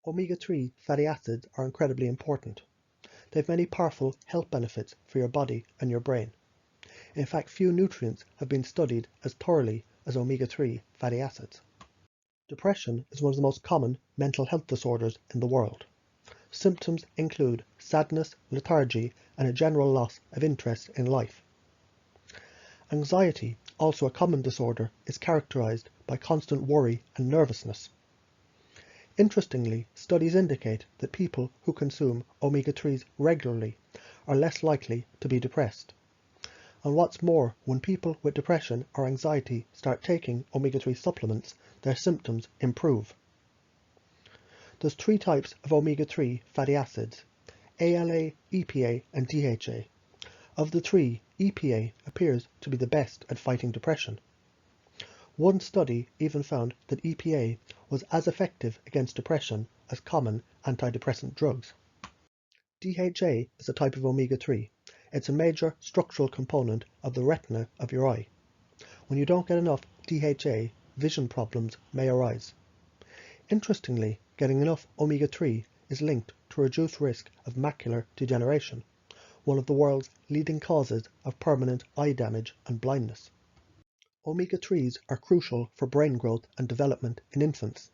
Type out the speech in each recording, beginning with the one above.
Omega-3 fatty acids are incredibly important. They have many powerful health benefits for your body and your brain. In fact, few nutrients have been studied as thoroughly as omega-3 fatty acids. Depression is one of the most common mental health disorders in the world. Symptoms include sadness, lethargy, and a general loss of interest in life. Anxiety, also a common disorder, is characterized by constant worry and nervousness. Interestingly, studies indicate that people who consume omega-3s regularly are less likely to be depressed. And what's more, when people with depression or anxiety start taking omega-3 supplements, their symptoms improve. There's 3 types of omega-3 fatty acids: ALA, EPA, and DHA. Of the 3, EPA appears to be the best at fighting depression. One study even found that EPA was as effective against depression as common antidepressant drugs. DHA is a type of omega-3. It's a major structural component of the retina of your eye. When you don't get enough DHA, vision problems may arise. Interestingly, getting enough omega-3 is linked to a reduced risk of macular degeneration, one of the world's leading causes of permanent eye damage and blindness. Omega-3s are crucial for brain growth and development in infants.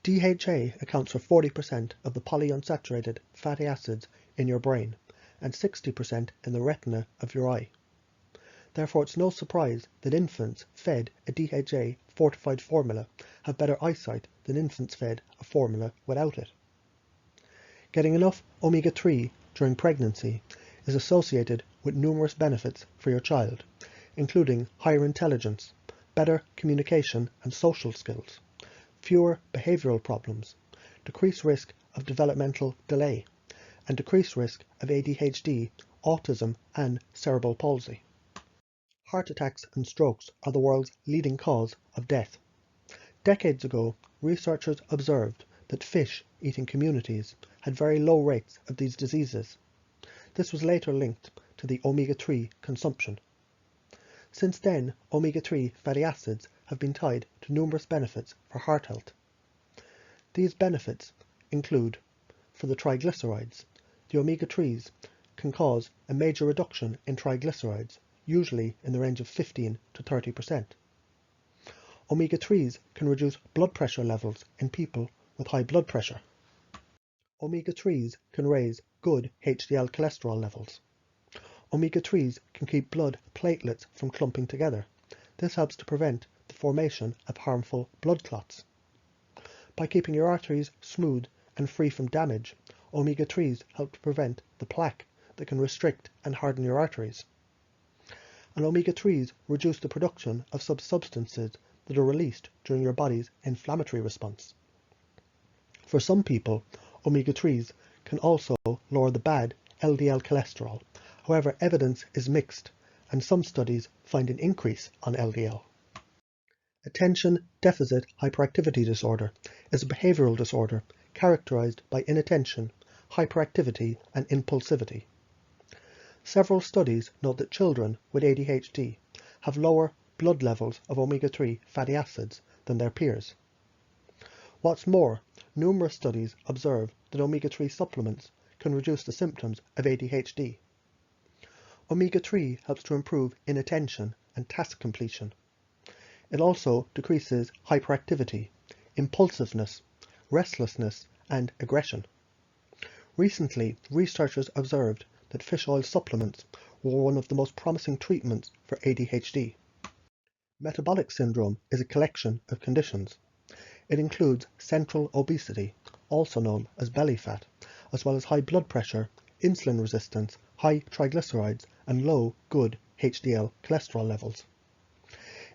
DHA accounts for 40% of the polyunsaturated fatty acids in your brain and 60% in the retina of your eye. Therefore, it's no surprise that infants fed a DHA fortified formula have better eyesight than infants fed a formula without it. Getting enough omega-3 during pregnancy is associated with numerous benefits for your child, including higher intelligence, better communication and social skills, fewer behavioral problems, decreased risk of developmental delay, and decreased risk of ADHD, autism, and cerebral palsy. Heart attacks and strokes are the world's leading cause of death. Decades ago, researchers observed that fish-eating communities had very low rates of these diseases. This was later linked to the omega-3 consumption. Since then, omega-3 fatty acids have been tied to numerous benefits for heart health. These benefits include, for the triglycerides, the omega-3s can cause a major reduction in triglycerides, usually in the range of 15 to 30%. Omega-3s can reduce blood pressure levels in people with high blood pressure. Omega-3s can raise good HDL cholesterol levels. Omega-3s can keep blood platelets from clumping together. This helps to prevent the formation of harmful blood clots. By keeping your arteries smooth and free from damage, omega-3s help to prevent the plaque that can restrict and harden your arteries. And omega-3s reduce the production of substances that are released during your body's inflammatory response. For some people, omega-3s can also lower the bad LDL cholesterol. However, evidence is mixed, and some studies find an increase on LDL. Attention Deficit Hyperactivity Disorder is a behavioral disorder characterized by inattention, hyperactivity, and impulsivity. Several studies note that children with ADHD have lower blood levels of omega-3 fatty acids than their peers. What's more, numerous studies observe that omega-3 supplements can reduce the symptoms of ADHD. Omega-3 helps to improve inattention and task completion. It also decreases hyperactivity, impulsiveness, restlessness, and aggression. Recently, researchers observed that fish oil supplements were one of the most promising treatments for ADHD. Metabolic syndrome is a collection of conditions. It includes central obesity, also known as belly fat, as well as high blood pressure, insulin resistance, high triglycerides, and low good HDL cholesterol levels.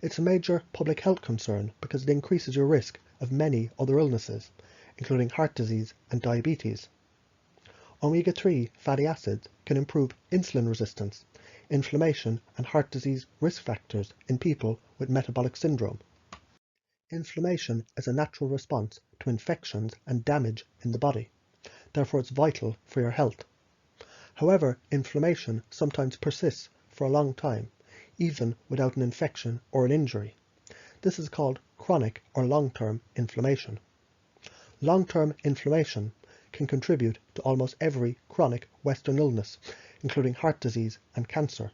It's a major public health concern because it increases your risk of many other illnesses, including heart disease and diabetes. Omega-3 fatty acids can improve insulin resistance, inflammation, and heart disease risk factors in people with metabolic syndrome. Inflammation is a natural response to infections and damage in the body. Therefore, it's vital for your health. However, inflammation sometimes persists for a long time, even without an infection or an injury. This is called chronic or long-term inflammation. Long-term inflammation can contribute to almost every chronic Western illness, including heart disease and cancer.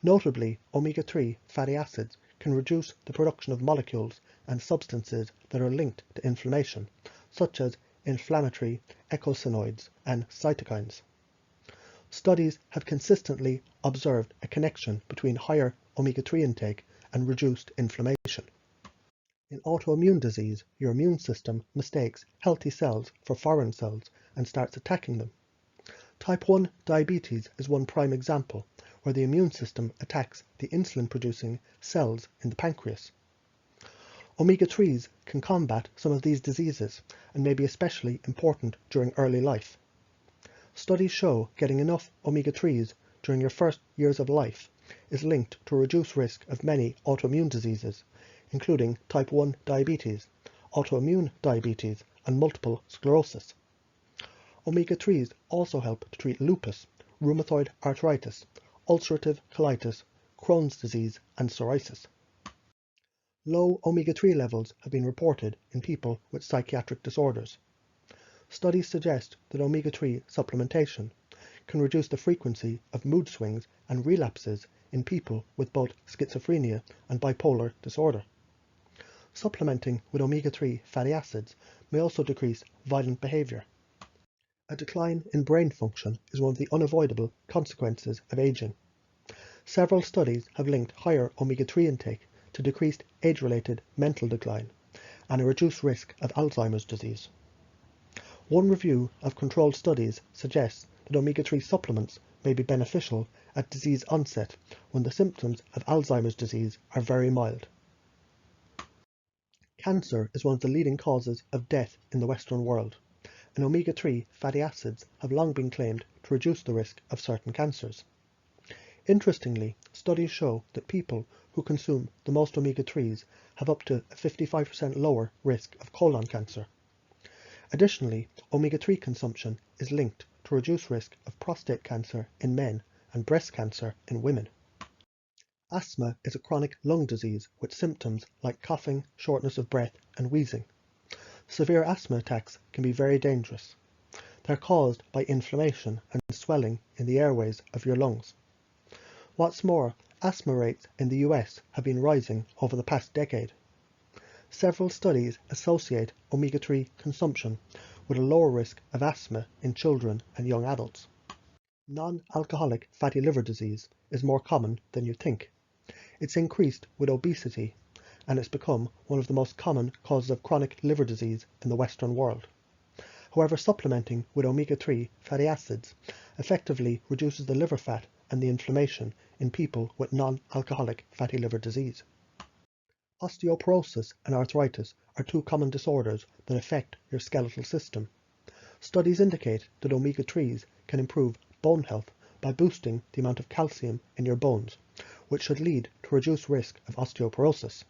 Notably, omega-3 fatty acids can reduce the production of molecules and substances that are linked to inflammation, such as inflammatory eicosanoids and cytokines. Studies have consistently observed a connection between higher omega-3 intake and reduced inflammation. In autoimmune disease, your immune system mistakes healthy cells for foreign cells and starts attacking them. Type 1 diabetes is one prime example, where the immune system attacks the insulin-producing cells in the pancreas. Omega-3s can combat some of these diseases and may be especially important during early life. Studies show getting enough omega-3s during your first years of life is linked to a reduced risk of many autoimmune diseases, including type 1 diabetes, autoimmune diabetes, and multiple sclerosis. Omega-3s also help to treat lupus, rheumatoid arthritis, ulcerative colitis, Crohn's disease, and psoriasis. Low omega-3 levels have been reported in people with psychiatric disorders. Studies suggest that omega-3 supplementation can reduce the frequency of mood swings and relapses in people with both schizophrenia and bipolar disorder. Supplementing with omega-3 fatty acids may also decrease violent behavior. A decline in brain function is one of the unavoidable consequences of aging. Several studies have linked higher omega-3 intake to decreased age-related mental decline and a reduced risk of Alzheimer's disease. One review of controlled studies suggests that omega-3 supplements may be beneficial at disease onset when the symptoms of Alzheimer's disease are very mild. Cancer is one of the leading causes of death in the Western world, and omega-3 fatty acids have long been claimed to reduce the risk of certain cancers. Interestingly, studies show that people who consume the most omega-3s have up to a 55% lower risk of colon cancer. Additionally, omega-3 consumption is linked to reduced risk of prostate cancer in men and breast cancer in women. Asthma is a chronic lung disease with symptoms like coughing, shortness of breath, and wheezing. Severe asthma attacks can be very dangerous. They're caused by inflammation and swelling in the airways of your lungs. What's more, asthma rates in the US have been rising over the past decade. Several studies associate omega-3 consumption with a lower risk of asthma in children and young adults. Non-alcoholic fatty liver disease is more common than you think. It's increased with obesity, and it's become one of the most common causes of chronic liver disease in the Western world. However, supplementing with omega-3 fatty acids effectively reduces the liver fat and the inflammation in people with non-alcoholic fatty liver disease. Osteoporosis and arthritis are two common disorders that affect your skeletal system. Studies indicate that omega-3s can improve bone health by boosting the amount of calcium in your bones, which should lead to reduced risk of osteoporosis.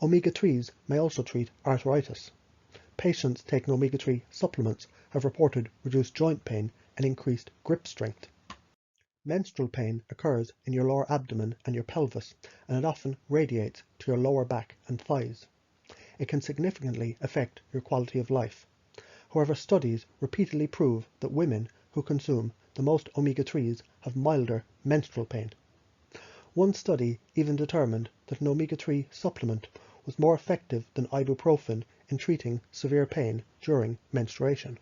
Omega-3s may also treat arthritis. Patients taking omega-3 supplements have reported reduced joint pain and increased grip strength. Menstrual pain occurs in your lower abdomen and your pelvis, and it often radiates to your lower back and thighs. It can significantly affect your quality of life. However, studies repeatedly prove that women who consume the most omega-3s have milder menstrual pain. One study even determined that an omega-3 supplement was more effective than ibuprofen in treating severe pain during menstruation.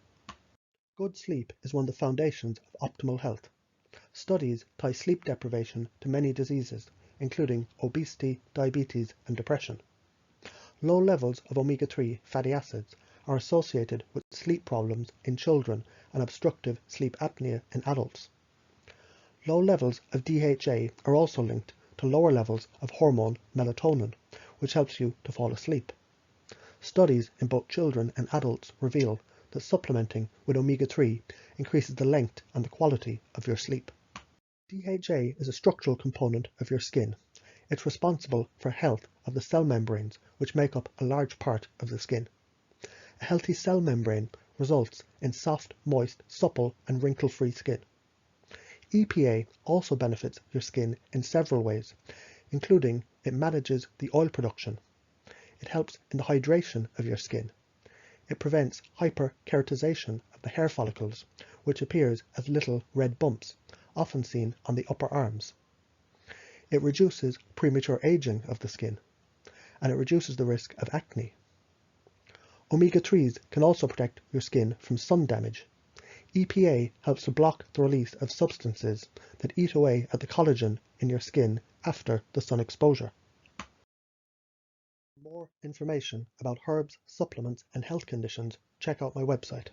Good sleep is one of the foundations of optimal health. Studies tie sleep deprivation to many diseases, including obesity, diabetes, and depression. Low levels of omega-3 fatty acids are associated with sleep problems in children and obstructive sleep apnea in adults. Low levels of DHA are also linked to lower levels of hormone melatonin, which helps you to fall asleep. Studies in both children and adults reveal that supplementing with omega-3 increases the length and the quality of your sleep. DHA is a structural component of your skin. It's responsible for health of the cell membranes, which make up a large part of the skin. A healthy cell membrane results in soft, moist, supple, and wrinkle-free skin. EPA also benefits your skin in several ways, including it manages the oil production. It helps in the hydration of your skin. It prevents hyperkeratization of the hair follicles, which appears as little red bumps, often seen on the upper arms. It reduces premature aging of the skin, and it reduces the risk of acne. Omega-3s can also protect your skin from sun damage. EPA helps to block the release of substances that eat away at the collagen in your skin after the sun exposure. For more information about herbs, supplements, and health conditions, check out my website.